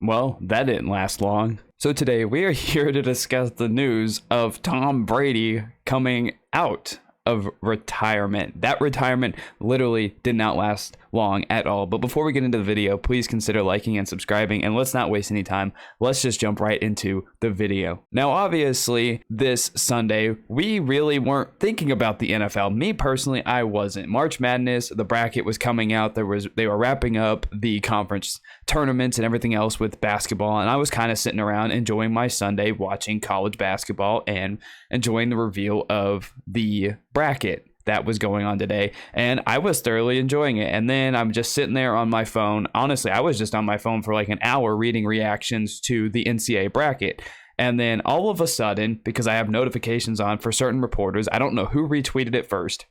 Well, that didn't last long. So today we are here to discuss the news of Tom Brady coming out of retirement. That retirement literally did not last long at all. But before we get into the video, please consider liking and subscribing, and let's not waste any time. Let's just jump right into the video. Now, obviously, this Sunday, we really weren't thinking about the NFL. Me personally, I wasn't. March Madness, the bracket was coming out. They were wrapping up the conference tournaments and everything else with basketball, and I was kind of sitting around enjoying my Sunday watching college basketball and enjoying the reveal of the bracket that was going on today, and I was thoroughly enjoying it. And then I'm just sitting there on my phone. Honestly, I was just on my phone for like an hour reading reactions to the NCAA bracket. And then all of a sudden, because I have notifications on for certain reporters, I don't know who retweeted it first,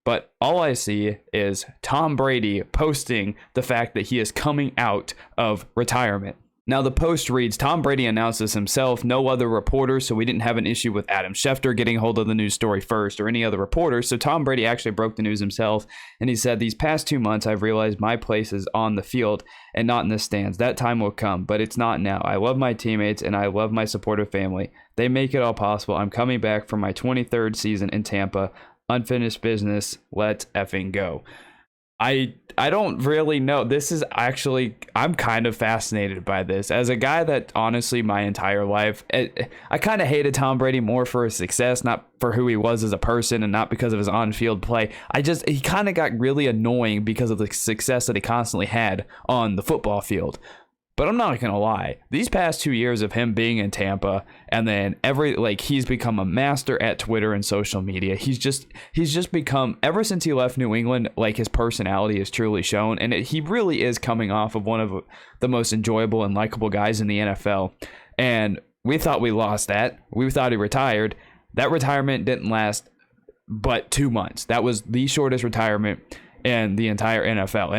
but all I see is Tom Brady posting the fact that he is coming out of retirement. Now, the post reads, Tom Brady announced this himself, no other reporters, so we didn't have an issue with Adam Schefter getting a hold of the news story first or any other reporters. So Tom Brady actually broke the news himself, and he said, these past 2 months, I've realized my place is on the field and not in the stands. That time will come, but it's not now. I love my teammates, and I love my supportive family. They make it all possible. I'm coming back for my 23rd season in Tampa. Unfinished business. Let's effing go. I don't really know. This is actually, I'm kind of fascinated by this. As a guy that honestly my entire life, I kind of hated Tom Brady more for his success, not for who he was as a person and not because of his on-field play. He kind of got really annoying because of the success that he constantly had on the football field. But I'm not going to lie, these past 2 years of him being in Tampa, and then he's become a master at Twitter and social media. He's just become, ever since he left New England, like his personality is truly shown. And he really is coming off of one of the most enjoyable and likable guys in the NFL. And we thought we lost that. We thought he retired. That retirement didn't last but 2 months. That was the shortest retirement in the entire NFL.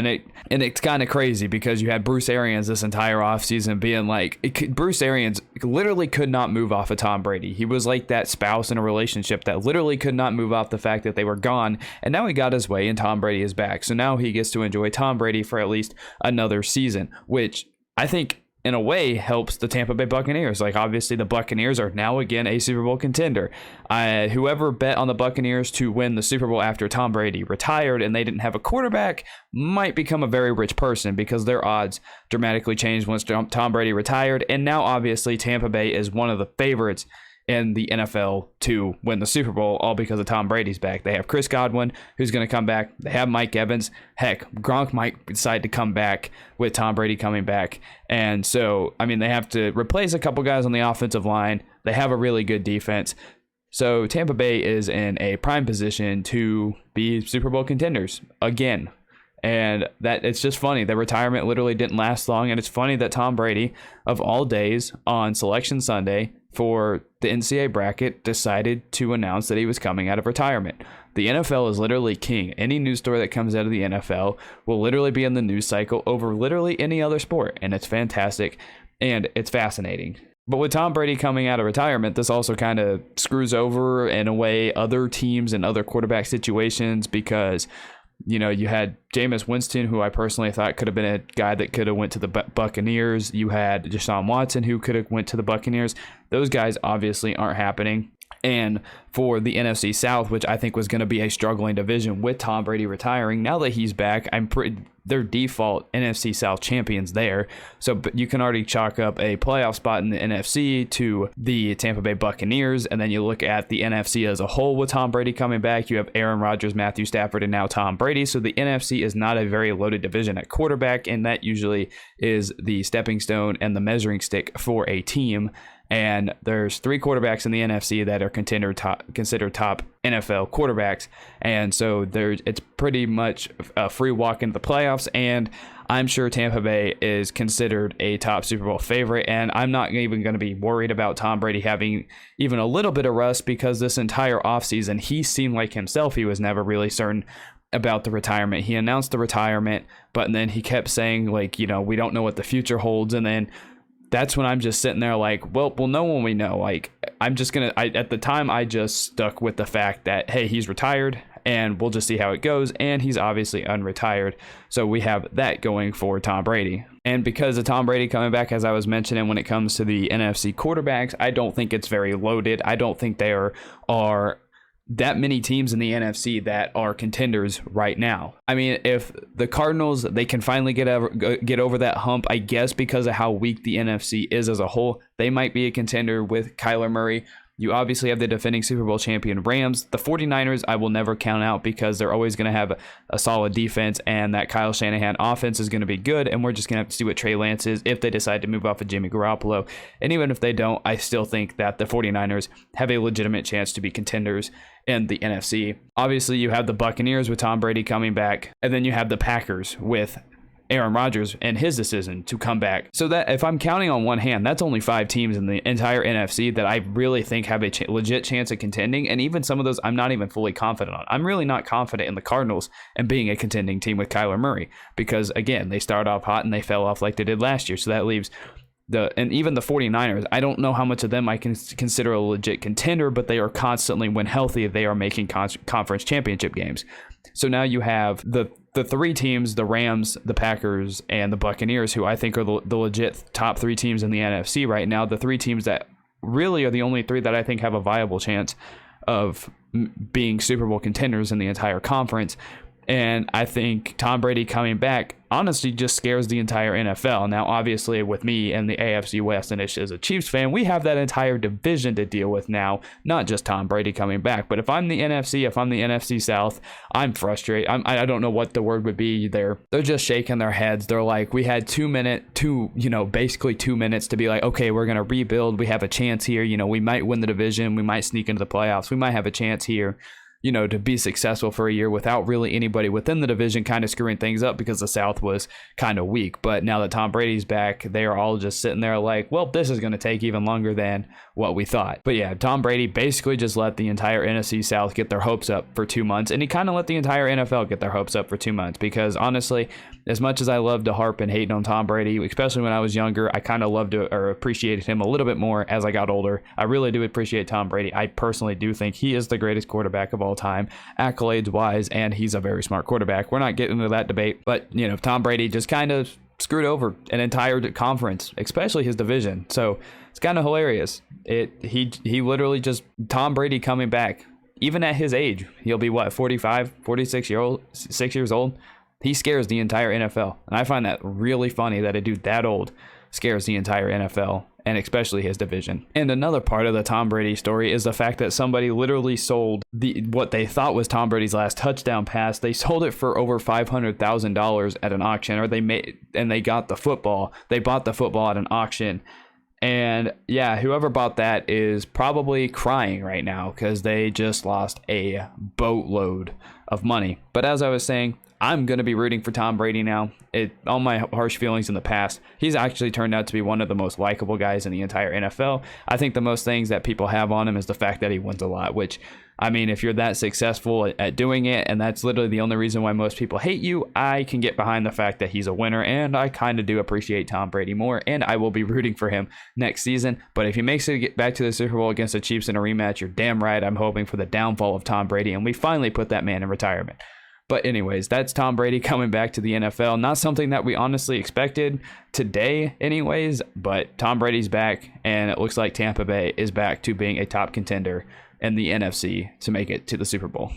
And it's kind of crazy because you had Bruce Arians this entire offseason being like, Bruce Arians literally could not move off of Tom Brady. He was like that spouse in a relationship that literally could not move off the fact that they were gone. And now he got his way and Tom Brady is back. So now he gets to enjoy Tom Brady for at least another season, which I think in a way helps the Tampa Bay Buccaneers. Like, obviously the Buccaneers are now again a Super Bowl contender. Whoever bet on the Buccaneers to win the Super Bowl after Tom Brady retired and they didn't have a quarterback might become a very rich person, because their odds dramatically changed once Tom Brady retired. And now obviously Tampa Bay is one of the favorites in the NFL to win the Super Bowl, all because of Tom Brady's back. They have Chris Godwin, who's going to come back. They have Mike Evans. Heck, Gronk might decide to come back with Tom Brady coming back. And so, I mean, they have to replace a couple guys on the offensive line. They have a really good defense. So Tampa Bay is in a prime position to be Super Bowl contenders again. And that it's just funny. The retirement literally didn't last long. And it's funny that Tom Brady, of all days, on Selection Sunday for the NCAA bracket, decided to announce that he was coming out of retirement. The NFL is literally king. Any news story that comes out of the NFL will literally be in the news cycle over literally any other sport. And it's fantastic and it's fascinating. But with Tom Brady coming out of retirement, this also kind of screws over, in a way, other teams and other quarterback situations, because you had Jameis Winston, who I personally thought could have been a guy that could have went to the Buccaneers. You had Deshaun Watson, who could have went to the Buccaneers. Those guys obviously aren't happening. And for the NFC South, which I think was going to be a struggling division with Tom Brady retiring, now that he's back, their default NFC South champions there. So you can already chalk up a playoff spot in the NFC to the Tampa Bay Buccaneers. And then you look at the NFC as a whole with Tom Brady coming back. You have Aaron Rodgers, Matthew Stafford, and now Tom Brady. So the NFC is not a very loaded division at quarterback, and that usually is the stepping stone and the measuring stick for a team. And there's 3 quarterbacks in the NFC that are considered top NFL quarterbacks. And so it's pretty much a free walk into the playoffs. And I'm sure Tampa Bay is considered a top Super Bowl favorite. And I'm not even going to be worried about Tom Brady having even a little bit of rust, because this entire offseason, he seemed like himself, he was never really certain about the retirement. He announced the retirement, but then he kept saying, we don't know what the future holds. And then that's when I'm just sitting there like, we'll know when we know. At the time, I just stuck with the fact that, hey, he's retired and we'll just see how it goes. And he's obviously unretired. So we have that going for Tom Brady. And because of Tom Brady coming back, as I was mentioning, when it comes to the NFC quarterbacks, I don't think it's very loaded. I don't think there are that many teams in the NFC that are contenders right now. I mean, if the Cardinals, they can finally get over that hump, I guess because of how weak the NFC is as a whole, they might be a contender with Kyler Murray. You obviously have the defending Super Bowl champion Rams. The 49ers, I will never count out because they're always going to have a solid defense, and that Kyle Shanahan offense is going to be good, and we're just going to have to see what Trey Lance is if they decide to move off of Jimmy Garoppolo. And even if they don't, I still think that the 49ers have a legitimate chance to be contenders in the NFC. Obviously, you have the Buccaneers with Tom Brady coming back, and then you have the Packers with Aaron Rodgers and his decision to come back. So that if I'm counting on one hand, that's only 5 teams in the entire NFC that I really think have a legit chance of contending. And even some of those I'm not even fully confident on. I'm really not confident in the Cardinals and being a contending team with Kyler Murray because, again, they started off hot and they fell off like they did last year. So that leaves and even the 49ers, I don't know how much of them I can consider a legit contender, but they are constantly, when healthy, they are making conference championship games. So now you have the 3 teams, the Rams, the Packers, and the Buccaneers, who I think are the legit top 3 teams in the NFC right now. The 3 teams that really are the only 3 that I think have a viable chance of being Super Bowl contenders in the entire conference. And I think Tom Brady coming back honestly just scares the entire NFL. Now, obviously, with me and the AFC West, and as a Chiefs fan, we have that entire division to deal with now, not just Tom Brady coming back. But if I'm the NFC South, I'm frustrated. I don't know what the word would be. They're just shaking their heads. They're like, we had basically 2 minutes to be like, okay, we're going to rebuild. We have a chance here. We might win the division. We might sneak into the playoffs. We might have a chance here, to be successful for a year without really anybody within the division kind of screwing things up because the South was kind of weak. But now that Tom Brady's back, they are all just sitting there like, well, this is going to take even longer than what we thought. But yeah, Tom Brady basically just let the entire NFC South get their hopes up for 2 months. And he kind of let the entire NFL get their hopes up for 2 months because honestly, as much as I love to harp and hate on Tom Brady, especially when I was younger, I kind of loved or appreciated him a little bit more as I got older. I really do appreciate Tom Brady. I personally do think he is the greatest quarterback of all time, accolades wise, and he's a very smart quarterback. We're not getting into that debate, but Tom Brady just kind of screwed over an entire conference, especially his division. So it's kind of hilarious. He literally just, Tom Brady coming back, even at his age, he'll be 46 years old. He scares the entire NFL. And I find that really funny that a dude that old scares the entire NFL, and especially his division. And another part of the Tom Brady story is the fact that somebody literally sold what they thought was Tom Brady's last touchdown pass. They sold it for over $500,000 at an auction, they got the football. They bought the football at an auction. And yeah, whoever bought that is probably crying right now because they just lost a boatload of money. But as I was saying, I'm going to be rooting for Tom Brady now. All my harsh feelings in the past, he's actually turned out to be one of the most likable guys in the entire NFL. I think the most things that people have on him is the fact that he wins a lot, which, I mean, if you're that successful at doing it, and that's literally the only reason why most people hate you, I can get behind the fact that he's a winner, and I kind of do appreciate Tom Brady more, and I will be rooting for him next season. But if he makes it get back to the Super Bowl against the Chiefs in a rematch, you're damn right I'm hoping for the downfall of Tom Brady, and we finally put that man in retirement. But anyways, that's Tom Brady coming back to the NFL. Not something that we honestly expected today anyways, but Tom Brady's back, and it looks like Tampa Bay is back to being a top contender in the NFC to make it to the Super Bowl.